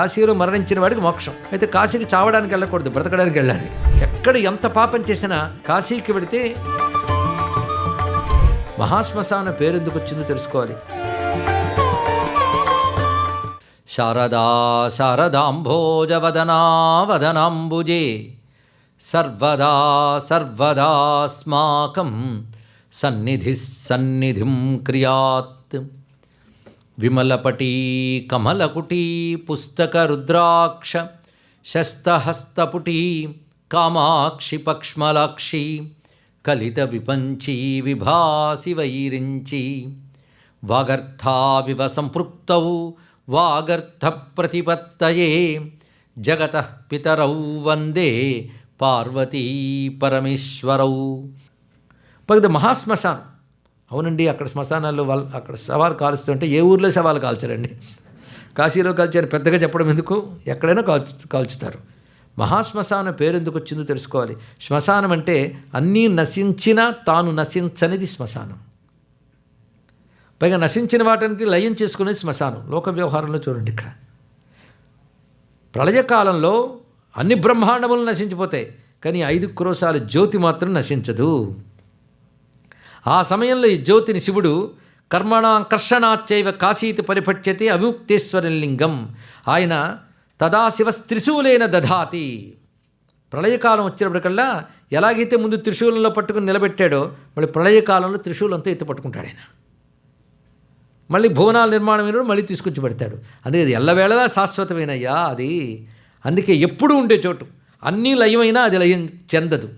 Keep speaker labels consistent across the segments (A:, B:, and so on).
A: కాశీలో మరణించిన వాడికి మోక్షం. అయితే కాశీకి చావడానికి వెళ్ళకూడదు, బ్రతకడానికి వెళ్ళాలి. ఎక్కడ ఎంత పాపం చేసినా కాశీకి వెళితే మహాశ్మశాన పేరెందుకు వచ్చిందో తెలుసుకోవాలి. శారదా శారదాంభోజవదనా వదనాంబుజే సర్వదా సర్వదాస్మాకం సన్నిధి సన్నిధిం క్రియాత్. విమలపటీ కమలకుటీ పుస్తక రుద్రాక్ష శస్తహస్తపుటీ కామాక్షి పక్ష్మలాక్షి కలిత విపంచీ విభాసి వైరించి వాగర్థావివ సంపృక్తౌ వాగర్థ ప్రతిపత్తయే జగతః పితరౌ వందే పార్వతీ పరమేశ్వరౌ. పక్కన మహాశ్మశానం. అవునండి, అక్కడ శ్మశానాల్లో వాళ్ళు అక్కడ శవాలు కాలుస్తుంటే ఏ ఊర్లో శవాలు కాల్చారండి? కాశీలో కాల్చారు పెద్దగా చెప్పడం ఎందుకు, ఎక్కడైనా కాల్చుతారు. మహాశ్మశాన పేరెందుకు వచ్చిందో తెలుసుకోవాలి. శ్మశానం అంటే అన్నీ నశించినా తాను నశించనిది శ్మశానం. పైగా నశించిన వాటిని లయం చేసుకునేది శ్మశానం. లోక వ్యవహారంలో చూడండి, ఇక్కడ ప్రళయకాలంలో అన్ని బ్రహ్మాండములు నశించిపోతాయి, కానీ 5 క్రోశాల జ్యోతి మాత్రం నశించదు. ఆ సమయంలో ఈ జ్యోతిని శివుడు కర్మణాకర్షణాచ్చైవ కాశీతి పరిపట్యతే అవిముక్తేశ్వరలింగం. ఆయన తదా శివస్త్రిశూలేన దధాతి. ప్రళయకాలం వచ్చినప్పటికల్లా ఎలాగైతే ముందు త్రిశూలంలో పట్టుకుని నిలబెట్టాడో మళ్ళీ ప్రళయకాలంలో త్రిశూలంతో ఎత్తి పట్టుకుంటాడు ఆయన. మళ్ళీ భువనాల నిర్మాణం అయినప్పుడు మళ్ళీ తీసుకొచ్చి పెడతాడు. అందుకే అది ఎల్లవేళలా శాశ్వతమైనయ్యా అది. అందుకే ఎప్పుడు ఉండే చోటు అన్నీ లయమైనా అది లయం చెందదు.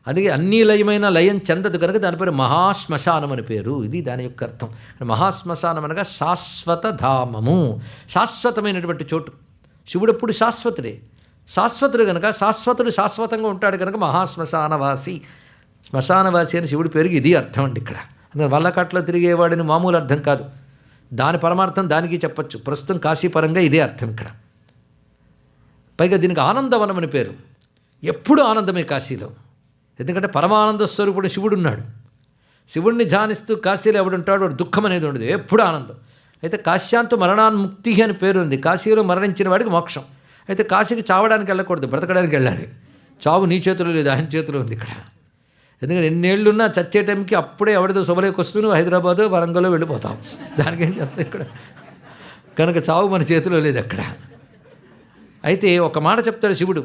A: అందుకే అన్నీ లయమైన లయం చెందదు కనుక దాని పేరు మహాశ్మశానం అని పేరు. ఇది దాని యొక్క అర్థం. మహాశ్మశానం అనగా శాశ్వత ధామము, శాశ్వతమైనటువంటి చోటు. శివుడు ఎప్పుడు శాశ్వతుడే, శాశ్వతుడు కనుక శాశ్వతుడు శాశ్వతంగా ఉంటాడు కనుక మహాశ్మశానవాసి. శ్మశానవాసి అని శివుడి పేరుకి ఇది అర్థం అండి. ఇక్కడ అందుకని వల్లకట్లో తిరిగేవాడిని మామూలు అర్థం కాదు, దాని పరమార్థం దానికి చెప్పచ్చు. ప్రస్తుతం కాశీపరంగా ఇదే అర్థం ఇక్కడ. పైగా దీనికి ఆనందవనం అని పేరు. ఎప్పుడు ఆనందమే కాశీలో, ఎందుకంటే పరమానంద స్వరూపుడు శివుడు ఉన్నాడు. శివుడిని ధ్యానిస్తూ కాశీలో ఎవడుంటాడు వాడు దుఃఖం అనేది ఉండదు, ఎప్పుడు ఆనందం. అయితే కాశ్యాంతు మరణాన్ముక్తి అని పేరు ఉంది. కాశీలో మరణించిన వాడికి మోక్షం. అయితే కాశీకి చావడానికి వెళ్ళకూడదు, బ్రతకడానికి వెళ్ళాలి. చావు నీ చేతిలో లేదు, ఆయన చేతిలో ఉంది ఇక్కడ. ఎందుకంటే ఎన్నేళ్ళున్నా చచ్చే టైంకి అప్పుడే ఎవరితో శుభలేకి వస్తూ నువ్వు హైదరాబాదు వరంగల్లో వెళ్ళిపోతావు. దానికి ఏం చేస్తావు ఇక్కడ? కనుక చావు మన చేతిలో లేదు అక్కడ. అయితే ఒక మాట చెప్తాడు శివుడు,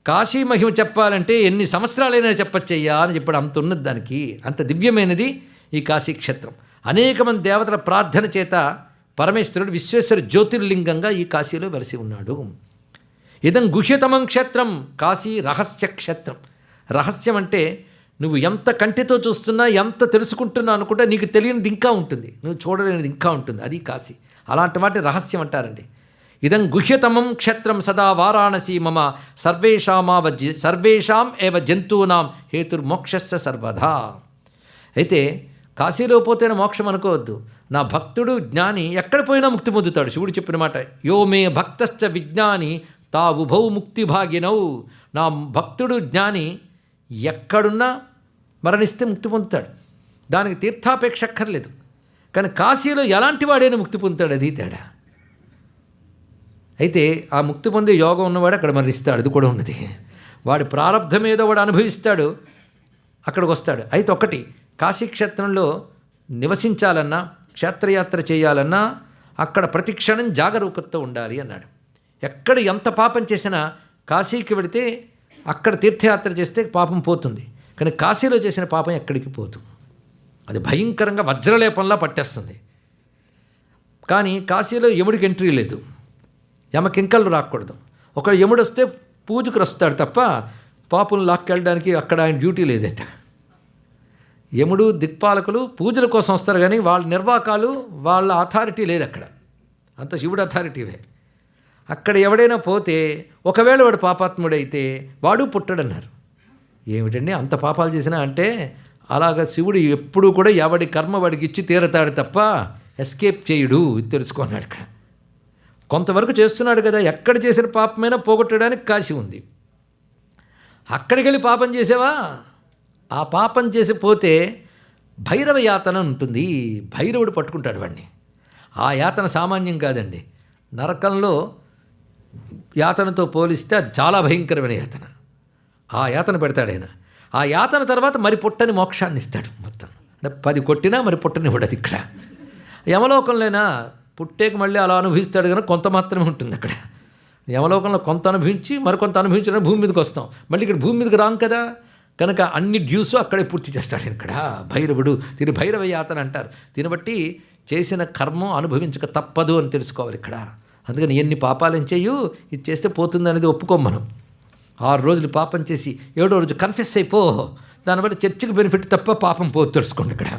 A: కాశీ మహిమ చెప్పాలంటే ఎన్ని సంవత్సరాలైనా చెప్పచ్చయ్యా అని చెప్పాడు. అంత ఉన్నది దానికి, అంత దివ్యమైనది ఈ కాశీక్షేత్రం. అనేక మంది దేవతల ప్రార్థన చేత పరమేశ్వరుడు విశ్వేశ్వర జ్యోతిర్లింగంగా ఈ కాశీలో వెలసి ఉన్నాడు. ఇదం గుహ్యతమం క్షేత్రం కాశీ రహస్య క్షేత్రం. రహస్యం అంటే నువ్వు ఎంత కంటితో చూస్తున్నా, ఎంత తెలుసుకుంటున్నా అనుకుంటే నీకు తెలియనిది ఇంకా ఉంటుంది, నువ్వు చూడలేనిది ఇంకా ఉంటుంది. అది కాశీ. అలాంటి వాటి రహస్యం అంటారండి. ఇదం గుహ్యతమం క్షేత్రం సదా వారాణసీ మమ సర్వేషాం ఏవ జంతూనాం హేతుర్మోక్షస్య సర్వదా. అయితే కాశీలో పోతేనే మోక్షం అనుకోవద్దు. నా భక్తుడు జ్ఞాని ఎక్కడ పోయినా ముక్తి పొందుతాడు. శివుడు చెప్పిన మాట, యో మే భక్తశ్చ విజ్ఞాని తావుభౌ ముక్తిభాగినౌ. నా భక్తుడు జ్ఞాని ఎక్కడున్నా మరణిస్తే ముక్తి పొందుతాడు. దానికి తీర్థాపేక్ష అక్కర్లేదు. కానీ కాశీలో ఎలాంటి వాడైనా ముక్తి పొందుతాడు, అది తేడా. అయితే ఆ ముక్తి పొందే యోగం ఉన్నవాడు అక్కడ మరణిస్తాడు, అది కూడా ఉన్నది. వాడి ప్రారంధం ఏదో వాడు అనుభవిస్తాడు, అక్కడికి వస్తాడు. అయితే ఒకటి, కాశీక్షేత్రంలో నివసించాలన్నా, క్షేత్రయాత్ర చేయాలన్నా అక్కడ ప్రతిక్షణం జాగరూకతతో ఉండాలి అన్నాడు. ఎక్కడ ఎంత పాపం చేసినా కాశీకి వెళితే అక్కడ తీర్థయాత్ర చేస్తే పాపం పోతుంది. కానీ కాశీలో చేసిన పాపం ఎక్కడికి పోదు, అది భయంకరంగా వజ్రలేపంలా పట్టేస్తుంది. కానీ కాశీలో యముడికి ఎంట్రీ లేదు, యమకింకలు రాకూడదు. ఒక యముడు వస్తే పూజకు వస్తాడు తప్ప పాపులు లాక్కెళ్ళడానికి అక్కడ ఆయన డ్యూటీ లేదట. యముడు దిక్పాలకులు పూజల కోసం వస్తారు, కానీ వాళ్ళ నిర్వాకాలు వాళ్ళ అథారిటీ లేదు అక్కడ, అంత శివుడు అథారిటీవే. అక్కడ ఎవడైనా పోతే ఒకవేళ వాడు పాపాత్ముడైతే వాడు పుట్టడన్నారు. ఏమిటండి అంత పాపాలు చేసినా అంటే, అలాగ శివుడు ఎప్పుడూ కూడా ఎవడి కర్మ వాడికి ఇచ్చి తీరతాడు తప్ప ఎస్కేప్ చేయుడు, ఇది తెలుసుకున్నాడు. ఇక్కడ కొంతవరకు చేస్తున్నాడు కదా, ఎక్కడ చేసిన పాపమైనా పోగొట్టడానికి కాశీ ఉంది. అక్కడికి వెళ్ళి పాపం చేసావా, ఆ పాపం చేసి పోతే భైరవ యాతన ఉంటుంది, భైరవుడు పట్టుకుంటాడు వాడిని. ఆ యాతన సామాన్యం కాదండి. నరకంలో యాతనతో పోలిస్తే అది చాలా భయంకరమైన యాతన. ఆ యాతన పెడతాడు ఆయన. ఆ యాతన తర్వాత మరి పుట్టని మోక్షాన్ని ఇస్తాడు మొత్తం. అంటే 10 కొట్టినా మరి పుట్టని ఇవ్వడదు. ఇక్కడ యమలోకంలోనా పుట్టేకి మళ్ళీ అలా అనుభవిస్తాడు కనుక కొంత మాత్రమే ఉంటుంది అక్కడ. యమలోకంలో కొంత అనుభవించి మరికొంత అనుభవించడానికి భూమి మీదకి వస్తాం. మళ్ళీ ఇక్కడ భూమి మీదకి రాం కదా, కనుక అన్ని డ్యూస్ అక్కడే పూర్తి చేస్తాడు ఇక్కడ భైరవుడు. దీని భైరవ యాతన అంటారు. దీన్ని బట్టి చేసిన కర్మం అనుభవించక తప్పదు అని తెలుసుకోవాలి ఇక్కడ. అందుకని ఎన్ని పాపాలు ఏం చేయు, ఇది చేస్తే పోతుంది అనేది ఒప్పుకోం మనం. 6 రోజులు పాపం చేసి 7వ రోజు కన్ఫెస్ అయిపో, దానివల్ల చర్చికి బెనిఫిట్ తప్ప పాపం పోదు తెలుసుకోండి ఇక్కడ.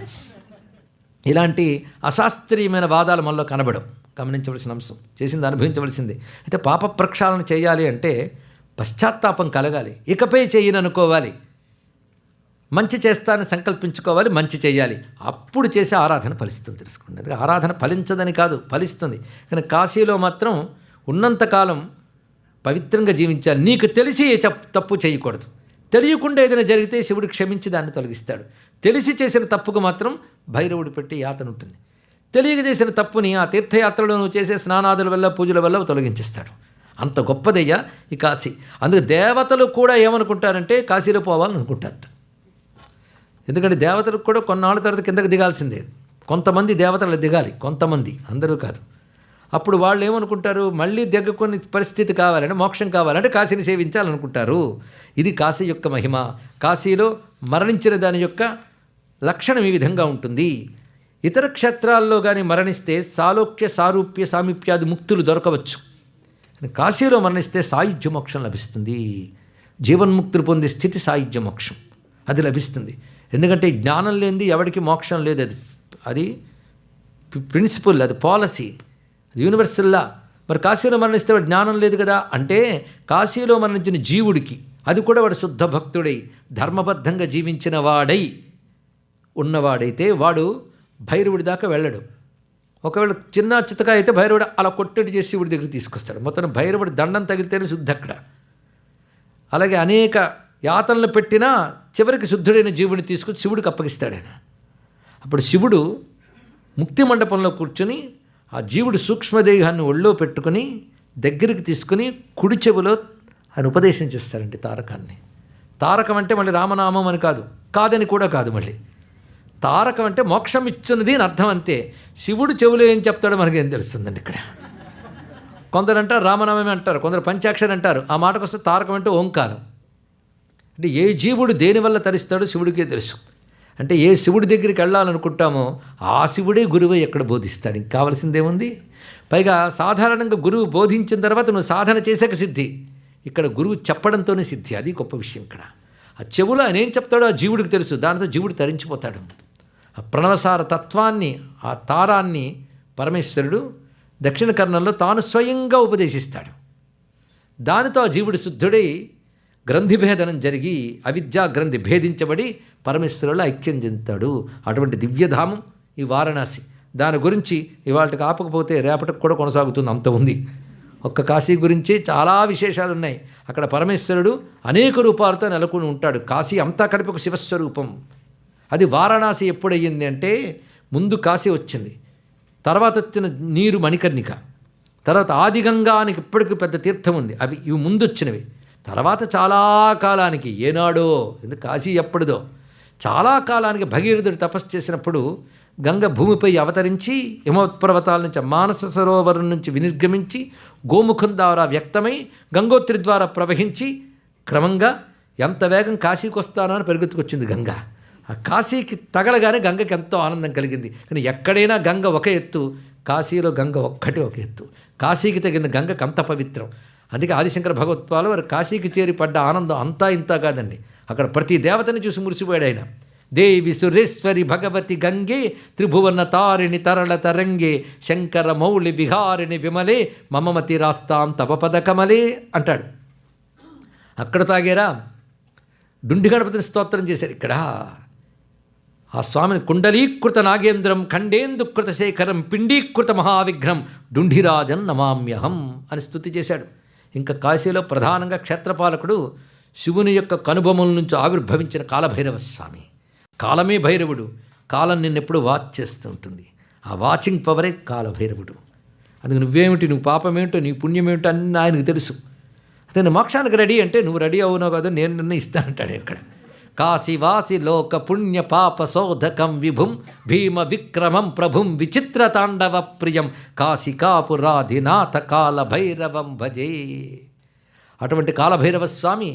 A: ఇలాంటి అశాస్త్రీయమైన వాదాలు మనలో కనబడం గమనించవలసిన అంశం. చేసింది అనుభవించవలసింది. అయితే పాప ప్రక్షాళన చేయాలి అంటే పశ్చాత్తాపం కలగాలి. ఇకపై చేయననుకోవాలి, మంచి చేస్తానని సంకల్పించుకోవాలి, మంచి చేయాలి. అప్పుడు చేసే ఆరాధన ఫలిస్తుంది తెలుసుకోండి. అందుకే ఆరాధన ఫలించదని కాదు, ఫలిస్తుంది. కానీ కాశీలో మాత్రం ఉన్నంతకాలం పవిత్రంగా జీవించాలి. నీకు తెలిసి తప్పు చేయకూడదు. తెలియకుండా ఏదైనా జరిగితే శివుడు క్షమించి దాన్ని తొలగిస్తాడు. తెలిసి చేసిన తప్పుకు మాత్రం భైరవుడు పెట్టి యాతన ఉంటుంది. తెలియక చేసిన తప్పుని ఆ తీర్థయాత్రలో నువ్వు చేసే స్నానాదుల వల్ల పూజల వల్ల తొలగించేస్తాడు. అంత గొప్పదయ్యా ఈ కాశీ. అందుకే దేవతలు కూడా ఏమనుకుంటారంటే కాశీలో పోవాలని అనుకుంటారట. ఎందుకంటే దేవతలకు కూడా కొన్నాళ్ళ తర్వాత కిందకి దిగాల్సిందే. కొంతమంది దేవతలు దిగాలి, కొంతమంది, అందరూ కాదు. అప్పుడు వాళ్ళు ఏమనుకుంటారు, మళ్ళీ దిగ్గకొని పరిస్థితి కావాలంటే, మోక్షం కావాలంటే కాశీని సేవించాలనుకుంటారు. ఇది కాశీ యొక్క మహిమ. కాశీలో మరణించిన దాని యొక్క లక్షణం ఈ విధంగా ఉంటుంది. ఇతర క్షేత్రాల్లో కానీ మరణిస్తే సాలోక్య సారూప్య సామీప్యాది ముక్తులు దొరకవచ్చు. కాశీలో మరణిస్తే సాయుధ్య మోక్షం లభిస్తుంది. జీవన్ముక్తులు పొందే స్థితి సాయుధ్య మోక్షం అది లభిస్తుంది. ఎందుకంటే జ్ఞానం లేనిది ఎవరికి మోక్షం లేదు. అది ప్రిన్సిపల్, అది పాలసీ, అది యూనివర్సల్లా. మరి కాశీలో మరణిస్తే వాడు జ్ఞానం లేదు కదా అంటే, కాశీలో మరణించిన జీవుడికి, అది కూడా వాడు శుద్ధ భక్తుడై ధర్మబద్ధంగా జీవించిన వాడై ఉన్నవాడైతే వాడు భైరవుడి దాకా వెళ్ళడు. ఒకవేళ చిన్న చిత్తగా అయితే భైరవుడు అలా కొట్టడి చేసి శివుడి దగ్గరికి తీసుకొస్తాడు. మొత్తం భైరవుడి దండం తగిలితేనే శుద్ధి అక్కడ. అలాగే అనేక యాతనలు పెట్టినా చివరికి శుద్ధుడైన జీవుని తీసుకొచ్చి శివుడికి అప్పగిస్తాడు ఆయన. అప్పుడు శివుడు ముక్తి మండపంలో కూర్చొని ఆ జీవుడు సూక్ష్మదేహాన్ని ఒళ్ళో పెట్టుకుని దగ్గరికి తీసుకుని కుడి చెవిలో ఆయన ఉపదేశం చేస్తారండి తారకాన్ని. తారకం అంటే మళ్ళీ రామనామం అని కాదు, కాదని కూడా కాదు. మళ్ళీ తారకం అంటే మోక్షం ఇచ్చున్నది అని అర్థం అంతే. శివుడు చెవులో ఏం చెప్తాడో మనకేం తెలుస్తుందండి ఇక్కడ. కొందరు అంటారు రామనామమే అంటారు, కొందరు పంచాక్షరి అంటారు. ఆ మాటకు వస్తే తారకం అంటే ఓంకారం. అంటే ఏ జీవుడు దేనివల్ల తరిస్తాడో శివుడికే తెలుసు. అంటే ఏ శివుడి దగ్గరికి వెళ్ళాలనుకుంటామో ఆ శివుడే గురువే ఎక్కడ బోధిస్తాడు. ఇంక కావాల్సిందేముంది? పైగా సాధారణంగా గురువు బోధించిన తర్వాత నువ్వు సాధన చేసాక సిద్ధి. ఇక్కడ గురువు చెప్పడంతోనే సిద్ధి. అది గొప్ప విషయం ఇక్కడ. ఆ చెవులో ఆయన ఏం చెప్తాడో ఆ జీవుడికి తెలుసు. దానితో జీవుడు తరించిపోతాడు. ఆ ప్రణవసార తత్వాన్ని, ఆ తారాన్ని పరమేశ్వరుడు దక్షిణ కర్ణంలో తాను స్వయంగా ఉపదేశిస్తాడు. దానితో ఆ జీవుడు శుద్ధుడై గ్రంథిభేదనం జరిగి అవిద్యా గ్రంథి భేదించబడి పరమేశ్వరులో ఐక్యం చెందుతాడు. అటువంటి దివ్యధామం ఈ వారణాసి. దాని గురించి ఇవాళకి ఆపకపోతే రేపటికి కూడా కొనసాగుతుంది, అంత ఉంది. ఒక్క కాశీ గురించి చాలా విశేషాలు ఉన్నాయి. అక్కడ పరమేశ్వరుడు అనేక రూపాలతో నెలకొని ఉంటాడు. కాశీ అంతా కలిపి ఒక శివస్వరూపం. అది వారణాసి ఎప్పుడయ్యింది అంటే, ముందు కాశీ వచ్చింది, తర్వాత వచ్చిన నీరు మణికర్ణిక, తర్వాత ఆదిగంగా అని ఇప్పటికీ పెద్ద తీర్థం ఉంది. ఇవి ముందు వచ్చినవి. తర్వాత చాలా కాలానికి, ఏనాడో, ఎందుకు కాశీ ఎప్పటిదో, చాలా కాలానికి భగీరథుడు తపస్సు చేసినప్పుడు గంగ భూమిపై అవతరించి హిమోత్పర్వతాల నుంచి మానస సరోవరం నుంచి వినిర్గమించి గోముఖం ద్వారా వ్యక్తమై గంగోత్రి ద్వారా ప్రవహించి క్రమంగా ఎంత వేగం కాశీకి వస్తానో అని పెరుగుతుకొచ్చింది గంగ. ఆ కాశీకి తగలగానే గంగకి ఎంతో ఆనందం కలిగింది. కానీ ఎక్కడైనా గంగ ఒక ఎత్తు, కాశీలో గంగ ఒక్కటి ఒక ఎత్తు. కాశీకి తగిన గంగకు అంత పవిత్రం. అందుకే ఆదిశంకర భగవత్పాలు వారు కాశీకి చేరి పడ్డ ఆనందం అంతా ఇంత కాదండి. అక్కడ ప్రతి దేవతని చూసి మురిసిపోయాడు ఆయన. దేవి సురేశ్వరి భగవతి గంగే త్రిభువన తారిణి తరళ తరంగే శంకర మౌళి విహారిణి విమలే మమమతి రాస్తాం తపపద కమలే అంటాడు. అక్కడ తాగేరా డుండి గణపతిని స్తోత్రం చేశారు. ఇక్కడ ఆ స్వామిని కుండలీకృత నాగేంద్రం ఖండేందుకృత శేఖరం పిండీకృత మహావిఘ్నం డుండిరాజన్ నమామ్యహం అని స్తుతి చేశాడు. ఇంకా కాశీలో ప్రధానంగా క్షేత్రపాలకుడు శివుని యొక్క కనుబొమ్మల నుంచి ఆవిర్భవించిన కాలభైరవ స్వామి. కాలమే భైరవుడు. కాలం నిన్నెప్పుడు వాచ్ చేస్తూ ఉంటుంది. ఆ వాచింగ్ పవరే కాలభైరవుడు. అందుకు నువ్వేమిటి, నువ్వు పాపమేమిటో నీ పుణ్యమేమిటో అన్నీ ఆయనకు తెలుసు. అతను మోక్షానికి రెడీ అంటే నువ్వు రెడీ అవునో కాదో నేను నిర్ణయిస్తానంటాడు ఇక్కడ. కాశీవాసి లోక పుణ్య పాప శోధకం విభుం భీమ విక్రమం ప్రభుం విచిత్ర తాండవ ప్రియం కాశికాపురాధినాథ కాలభైరవం భజే. అటువంటి కాలభైరవ స్వామి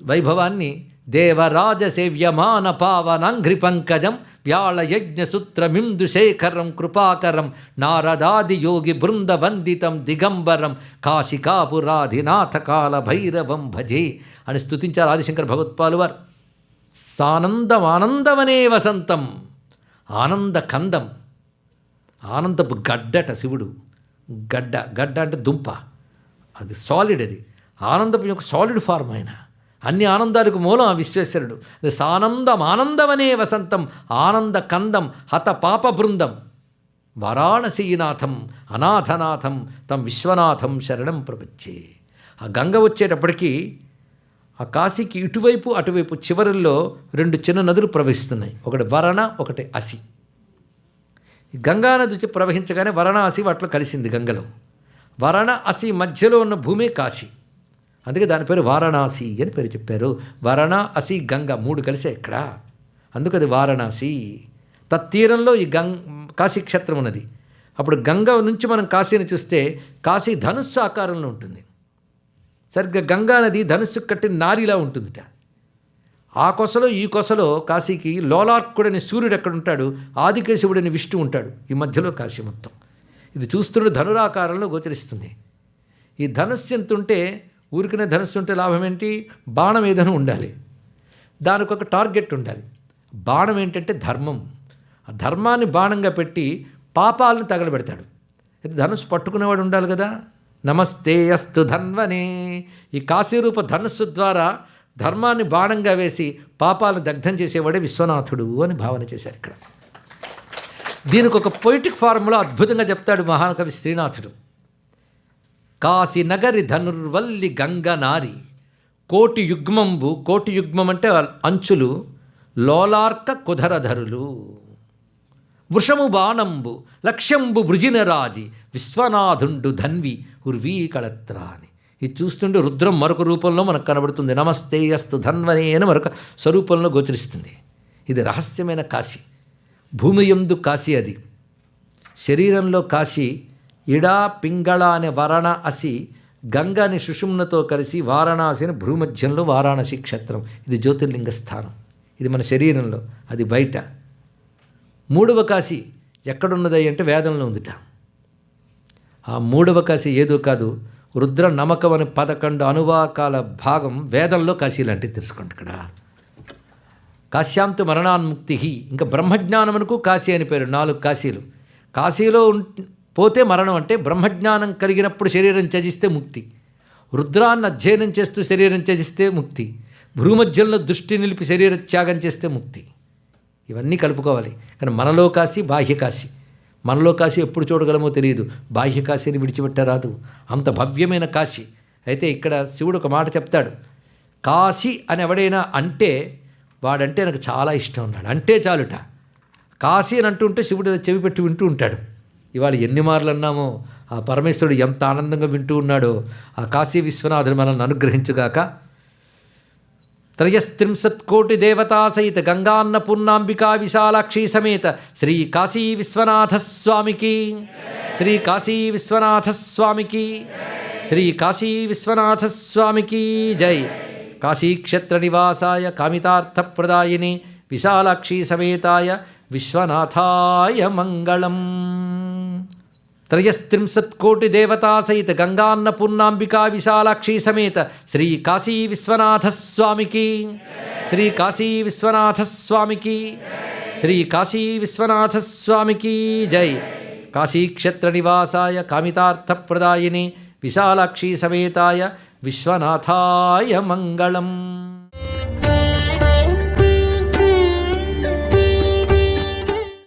A: వైభవాన్ని దేవరాజ సేవ్యమాన పావనాంఘ్రి పంకజం వ్యాళయజ్ఞసూత్రమిందుశేఖరం కృపాకరం నారదాది యోగి బృంద వందితం దిగంబరం కాశికాపురాధినాథ కాలభైరవం భజే అని స్తుతించారు ఆదిశంకర భగవత్పాలు వారు. సానందం ఆనందమనే వసంతం, ఆనంద కందం, ఆనందపు గడ్డట శివుడు. గడ్డ అంటే దుంప, అది సాలిడ్, అది ఆనందపు యొక్క సాలిడ్ ఫార్మ్. ఆయన అన్ని ఆనందాలకు మూలం ఆ విశ్వేశ్వరుడు. సానందం ఆనందమనే వసంతం ఆనంద కందం హత పాప బృందం వారాణసీనాథం అనాథనాథం తం విశ్వనాథం శరణం ప్రపంచే. ఆ గంగ వచ్చేటప్పటికీ ఆ కాశీకి ఇటువైపు అటువైపు చివరిలో 2 చిన్న నదులు ప్రవహిస్తున్నాయి. ఒకటి వరణ, ఒకటి అసి. ఈ గంగా నది వచ్చి ప్రవహించగానే వరణ అసి వాటిలో కలిసింది గంగలో. వరణ అసి మధ్యలో ఉన్న భూమే కాశీ, అందుకే దాని పేరు వారణాసి అని పేరు చెప్పారు. వరణ అసి గంగ 3 కలిసే ఇక్కడ, అందుకు అది వారణాసి. తత్తీరంలో ఈ కాశీ క్షేత్రం ఉన్నది. అప్పుడు గంగ నుంచి మనం కాశీని చూస్తే కాశీ ధనుస్సు ఆకారంలో ఉంటుంది. సరిగ్గా గంగా నది ధనుస్సు కట్టిన నారిలా ఉంటుందిట. ఆ కొసలో ఈ కొసలో కాశీకి లోలార్కుడని సూర్యుడు ఎక్కడ ఉంటాడు, ఆదికేశవుడని విష్ణు ఉంటాడు. ఈ మధ్యలో కాశీ మొత్తం ఇది చూస్తుంటే ధనురాకారంలో గోచరిస్తుంది. ఈ ధనుస్సు ఎంత ఉంటే, ఊరికనే ధనుస్సు ఉంటే లాభం ఏంటి? బాణం ఏదైనా ఉండాలి, దానికి ఒక టార్గెట్ ఉండాలి. బాణం ఏంటంటే ధర్మం. ఆ ధర్మాన్ని బాణంగా పెట్టి పాపాలను తగలబెడతాడు. అయితే ధనుస్సు పట్టుకునేవాడు ఉండాలి కదా. నమస్తే అస్తు ధన్వనే. ఈ కాశీరూప ధనుస్సు ద్వారా ధర్మాన్ని బాణంగా వేసి పాపాలను దగ్ధం చేసేవాడే విశ్వనాథుడు అని భావన చేశారు ఇక్కడ. దీనికి ఒక పొయిటిక్ ఫార్ములా అద్భుతంగా చెప్తాడు మహాకవి శ్రీనాథుడు. కాశీ నగరి ధనుర్వల్లి గంగనారి కోటి యుగ్మంబు, కోటి యుగ్మం అంటే అంచులు, లోలార్క కుధరధరులు వృషము బాణంబు లక్ష్యంబు వృజినరాజి విశ్వనాథుండు ధన్వి ఉర్వీకళత్రా అని. ఇది చూస్తుంటే రుద్రం మరొక రూపంలో మనకు కనబడుతుంది. నమస్తే అస్తు ధన్వనే అని మరొక స్వరూపంలో గోచరిస్తుంది. ఇది రహస్యమైన కాశీ. భూమి యందు కాశీ అది, శరీరంలో కాశీ. ఇడా పింగళ అనే వరణ అసి గంగాని సుషుమ్నతో కలిసి వారణాసిని భూమధ్యంలో వారాణసి క్షేత్రం. ఇది జ్యోతిర్లింగ స్థానం. ఇది మన శరీరంలో, అది బయట. 3వ కాశీ ఎక్కడున్నది అంటే వేదంలో ఉందిట. ఆ 3వ కాశీ ఏదో కాదు, రుద్ర నమకం అనే 11 అనువాకాల భాగం వేదంలో కాశీ లాంటిది తెలుసుకోండి. ఇక్కడ కాశ్యాంతు మరణాన్ముక్తి, ఇంకా బ్రహ్మజ్ఞానమునకు కాశీ అని పేరు. 4 కాశీలు. కాశీలో పోతే మరణం అంటే బ్రహ్మజ్ఞానం కలిగినప్పుడు శరీరం త్యజిస్తే ముక్తి, రుద్రాన్ని అధ్యయనం చేస్తూ శరీరం త్యజిస్తే ముక్తి, భూమధ్యంలో దృష్టి నిలిపి శరీర త్యాగం చేస్తే ముక్తి. ఇవన్నీ కలుపుకోవాలి. కానీ మనలో కాశీ, బాహ్యకాశీ. మనలో కాశీ ఎప్పుడు చూడగలమో తెలియదు, బాహ్యకాశీని విడిచిపెట్టరాదు. అంత భవ్యమైన కాశీ. అయితే ఇక్కడ శివుడు ఒక మాట చెప్తాడు. కాశీ అని ఎవడైనా అంటే వాడంటే నాకు చాలా ఇష్టం అన్నాడు. అంటే చాలుట. కాశీ అని అంటుంటే శివుడు చెవి పెట్టి వింటూ ఉంటాడు. ఇవాళ ఎన్ని మార్లు అన్నామో, ఆ పరమేశ్వరుడు ఎంత ఆనందంగా వింటూ ఉన్నాడో. ఆ కాశీ విశ్వనాథుడు మనల్ని అనుగ్రహించుగాక. 330 కోటి దేవతా సహిత గంగాన్నపూర్ణాంబికా విశాలాక్షి సమేత శ్రీ కాశీ విశ్వనాథ స్వామికి, శ్రీ కాశీ విశ్వనాథ స్వామికి, శ్రీ కాశీ విశ్వనాథ స్వామికి జై. కాశీక్షేత్ర నివాసాయ కామితార్థప్రదాయిని విశాలాక్షి సమేతాయ విశ్వనాథాయ మంగళం. 330 కోటి దేవతా సహిత గంగాన్నపూర్ణాంబికా విశాలాక్షి సమేత శ్రీ కాశీ విశ్వనాథ స్వామికి, శ్రీ కాశీ విశ్వనాథ స్వామికి, శ్రీ కాశీ విశ్వనాథ స్వామికి జై. కాశీక్షేత్ర నివాసాయ కామితార్థప్రదాయిని విశాలాక్షి సమేతాయ విశ్వనాథాయ మంగళం.